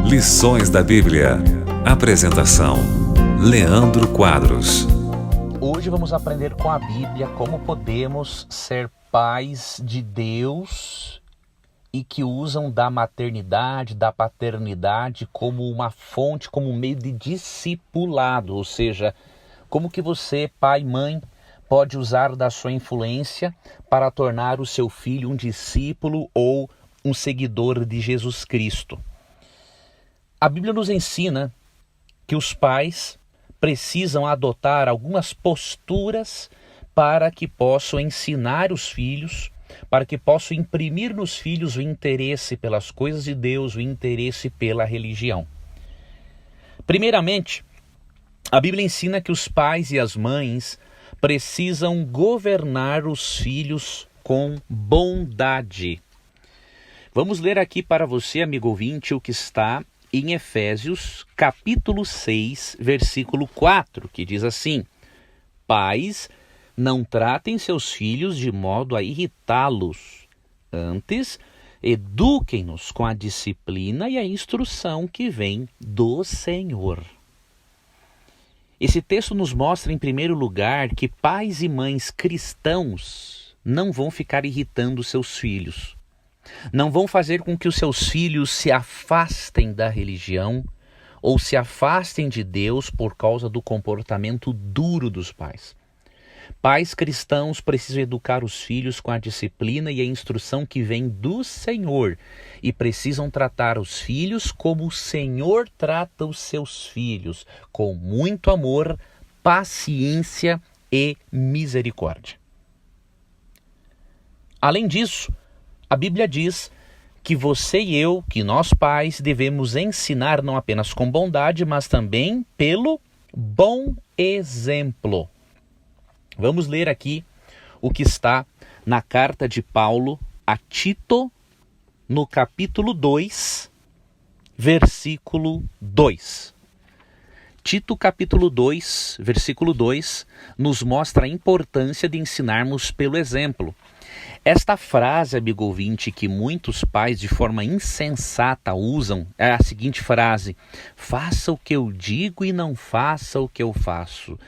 Lições da Bíblia. Apresentação: Leandro Quadros. Hoje vamos aprender com a Bíblia como podemos ser pais de Deus e que usam da maternidade, da paternidade como uma fonte, como um meio de discipulado. Ou seja, como que você, pai e mãe, pode usar da sua influência para tornar o seu filho um discípulo ou um seguidor de Jesus Cristo. A Bíblia nos ensina que os pais precisam adotar algumas posturas para que possam ensinar os filhos, para que possam imprimir nos filhos o interesse pelas coisas de Deus, o interesse pela religião. Primeiramente, a Bíblia ensina que os pais e as mães precisam governar os filhos com bondade. Vamos ler aqui para você, amigo ouvinte, o que está em Efésios, capítulo 6, versículo 4, que diz assim: Pais, não tratem seus filhos de modo a irritá-los. Antes, eduquem-nos com a disciplina e a instrução que vem do Senhor. Esse texto nos mostra, em primeiro lugar, que pais e mães cristãos não vão ficar irritando seus filhos. Não vão fazer com que os seus filhos se afastem da religião ou se afastem de Deus por causa do comportamento duro dos pais. Pais cristãos precisam educar os filhos com a disciplina e a instrução que vem do Senhor e precisam tratar os filhos como o Senhor trata os seus filhos, com muito amor, paciência e misericórdia. Além disso, a Bíblia diz que você e eu, que nós pais, devemos ensinar não apenas com bondade, mas também pelo bom exemplo. Vamos ler aqui o que está na carta de Paulo a Tito, no capítulo 2, versículo 2. Tito, capítulo 2, versículo 2, nos mostra a importância de ensinarmos pelo exemplo. Esta frase, amigo ouvinte, que muitos pais de forma insensata usam, é a seguinte frase: faça o que eu digo e não faça o que eu faço.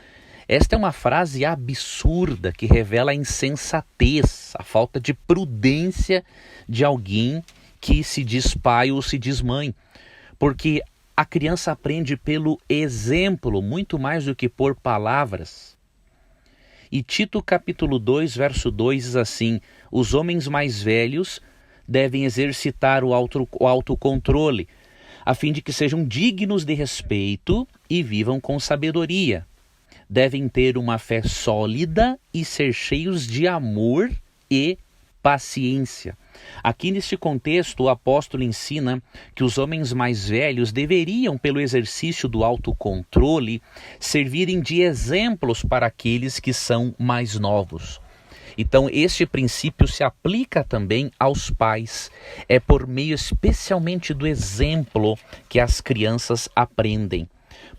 Esta é uma frase absurda que revela a insensatez, a falta de prudência de alguém que se diz pai ou se diz mãe. Porque a criança aprende pelo exemplo muito mais do que por palavras. E Tito capítulo 2, verso 2 diz assim: os homens mais velhos devem exercitar o autocontrole, a fim de que sejam dignos de respeito e vivam com sabedoria. Devem ter uma fé sólida e ser cheios de amor e paciência. Aqui neste contexto, o apóstolo ensina que os homens mais velhos deveriam, pelo exercício do autocontrole, servirem de exemplos para aqueles que são mais novos. Então, este princípio se aplica também aos pais. É por meio especialmente do exemplo que as crianças aprendem.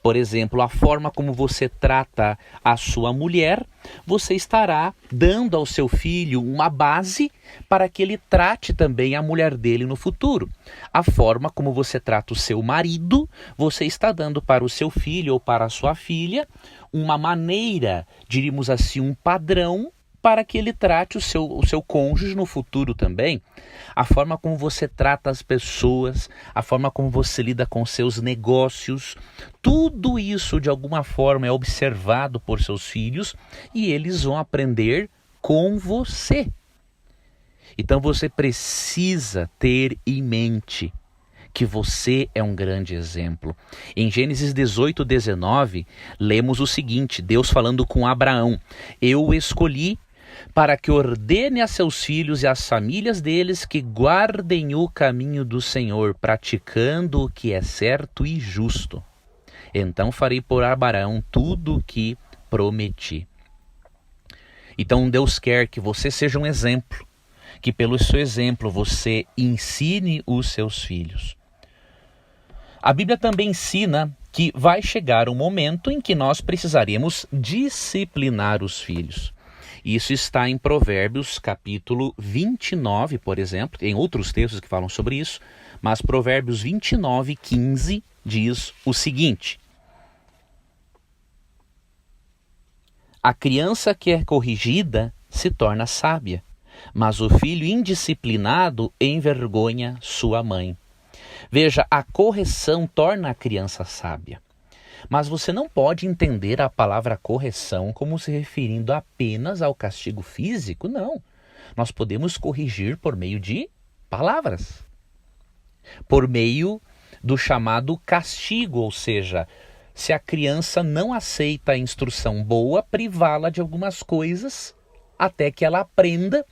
Por exemplo, a forma como você trata a sua mulher, você estará dando ao seu filho uma base para que ele trate também a mulher dele no futuro. A forma como você trata o seu marido, você está dando para o seu filho ou para a sua filha uma maneira, diríamos assim, um padrão para que ele trate o seu cônjuge no futuro também. A forma como você trata as pessoas, a forma como você lida com seus negócios, tudo isso de alguma forma é observado por seus filhos e eles vão aprender com você. Então você precisa ter em mente que você é um grande exemplo. Em Gênesis 18, 19, lemos o seguinte: Deus falando com Abraão: eu o escolhi para que ordene a seus filhos e às famílias deles que guardem o caminho do Senhor, praticando o que é certo e justo. Então farei por Abraão tudo o que prometi. Então Deus quer que você seja um exemplo, que pelo seu exemplo você ensine os seus filhos. A Bíblia também ensina que vai chegar um momento em que nós precisaremos disciplinar os filhos. Isso está em Provérbios capítulo 29, por exemplo. Tem outros textos que falam sobre isso, mas Provérbios 29, 15 diz o seguinte: a criança que é corrigida se torna sábia, mas o filho indisciplinado envergonha sua mãe. Veja, a correção torna a criança sábia. Mas você não pode entender a palavra correção como se referindo apenas ao castigo físico, não. Nós podemos corrigir por meio de palavras, por meio do chamado castigo, ou seja, se a criança não aceita a instrução boa, privá-la de algumas coisas até que ela aprenda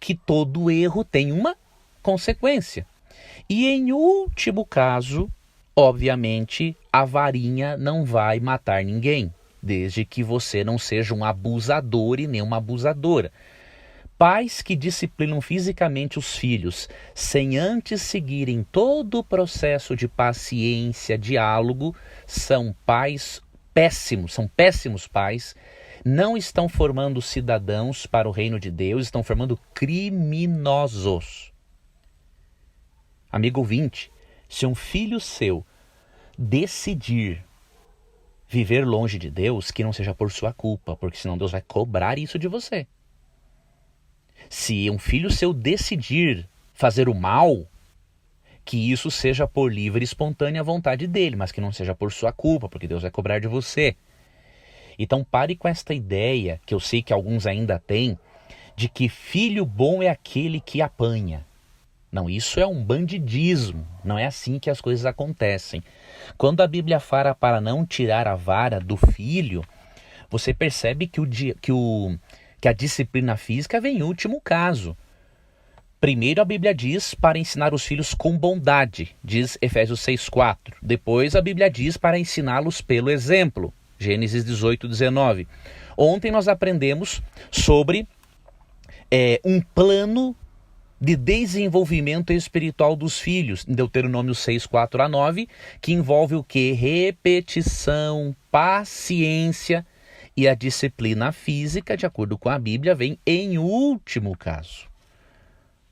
que todo erro tem uma consequência. E em último caso, obviamente, a varinha não vai matar ninguém, desde que você não seja um abusador e nem uma abusadora. Pais que disciplinam fisicamente os filhos sem antes seguirem todo o processo de paciência, diálogo, são pais péssimos, são péssimos pais, não estão formando cidadãos para o reino de Deus, estão formando criminosos. Amigo ouvinte, se um filho seu decidir viver longe de Deus, que não seja por sua culpa, porque senão Deus vai cobrar isso de você. Se um filho seu decidir fazer o mal, que isso seja por livre e espontânea vontade dele, mas que não seja por sua culpa, porque Deus vai cobrar de você. Então pare com esta ideia, que eu sei que alguns ainda têm, de que filho bom é aquele que apanha. Não, isso é um bandidismo, não é assim que as coisas acontecem. Quando a Bíblia fala para não tirar a vara do filho, você percebe que a disciplina física vem em último caso. Primeiro a Bíblia diz para ensinar os filhos com bondade, diz Efésios 6,4. Depois a Bíblia diz para ensiná-los pelo exemplo, Gênesis 18:19. Ontem nós aprendemos sobre um plano de desenvolvimento espiritual dos filhos, em Deuteronômio 6:4-9, que envolve o quê? Repetição, paciência, e a disciplina física, de acordo com a Bíblia, vem em último caso.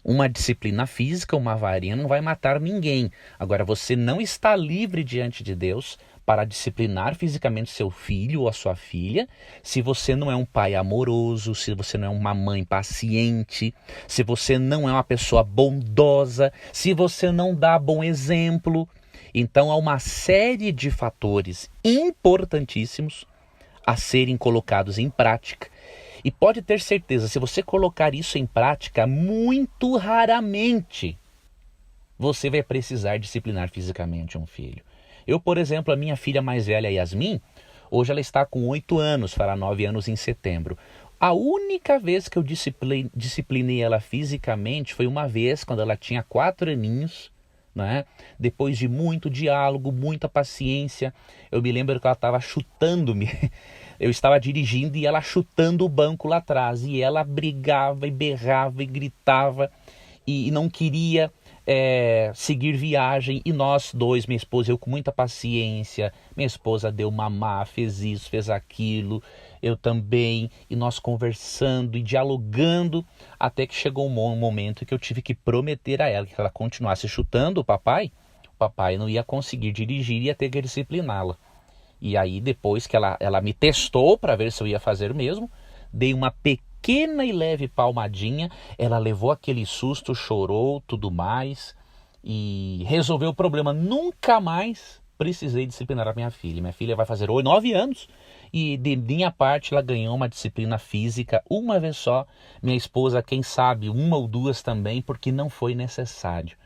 Uma disciplina física, uma varinha, não vai matar ninguém. Agora, você não está livre diante de Deus para disciplinar fisicamente seu filho ou a sua filha, se você não é um pai amoroso, se você não é uma mãe paciente, se você não é uma pessoa bondosa, se você não dá bom exemplo. Então há uma série de fatores importantíssimos a serem colocados em prática. E pode ter certeza, se você colocar isso em prática, muito raramente você vai precisar disciplinar fisicamente um filho. Eu, por exemplo, a minha filha mais velha, Yasmin, hoje ela está com 8 anos, fará 9 anos em setembro. A única vez que eu disciplinei ela fisicamente foi uma vez, quando ela tinha 4 aninhos, né? Depois de muito diálogo, muita paciência. Eu me lembro que ela estava chutando-me. Eu estava dirigindo e ela chutando o banco lá atrás. E ela brigava e berrava e gritava e não queria seguir viagem, e nós dois, minha esposa e eu, com muita paciência, minha esposa deu mamar, fez isso, fez aquilo, eu também, e nós conversando e dialogando, até que chegou um momento que eu tive que prometer a ela que ela continuasse chutando o papai não ia conseguir dirigir, ia ter que discipliná-la. E aí depois que ela me testou para ver se eu ia fazer o mesmo, dei uma pequena e leve palmadinha, ela levou aquele susto, chorou, tudo mais, e resolveu o problema. Nunca mais precisei disciplinar a minha filha. Minha filha vai fazer 9 anos, e de minha parte ela ganhou uma disciplina física uma vez só. Minha esposa, quem sabe, 1 ou 2 também, porque não foi necessário.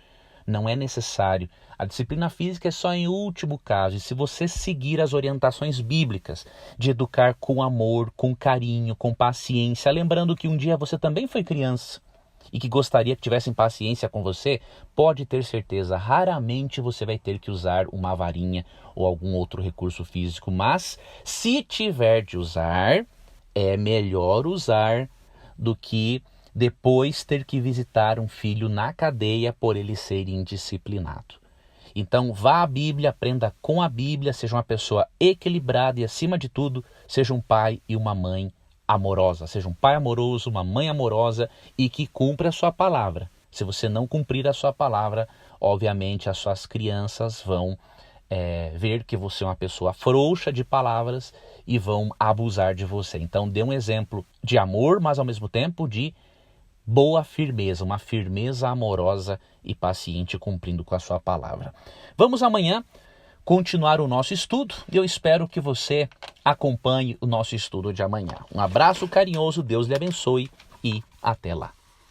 Não é necessário. A disciplina física é só em último caso. E se você seguir as orientações bíblicas de educar com amor, com carinho, com paciência, lembrando que um dia você também foi criança e que gostaria que tivessem paciência com você, pode ter certeza, raramente você vai ter que usar uma varinha ou algum outro recurso físico. Mas se tiver de usar, é melhor usar do que depois ter que visitar um filho na cadeia por ele ser indisciplinado. Então vá à Bíblia, aprenda com a Bíblia, seja uma pessoa equilibrada e, acima de tudo, seja um pai e uma mãe amorosa. Seja um pai amoroso, uma mãe amorosa e que cumpra a sua palavra. Se você não cumprir a sua palavra, obviamente as suas crianças vão ver que você é uma pessoa frouxa de palavras e vão abusar de você. Então dê um exemplo de amor, mas ao mesmo tempo de boa firmeza, uma firmeza amorosa e paciente cumprindo com a sua palavra. Vamos amanhã continuar o nosso estudo e eu espero que você acompanhe o nosso estudo de amanhã. Um abraço carinhoso, Deus lhe abençoe e até lá.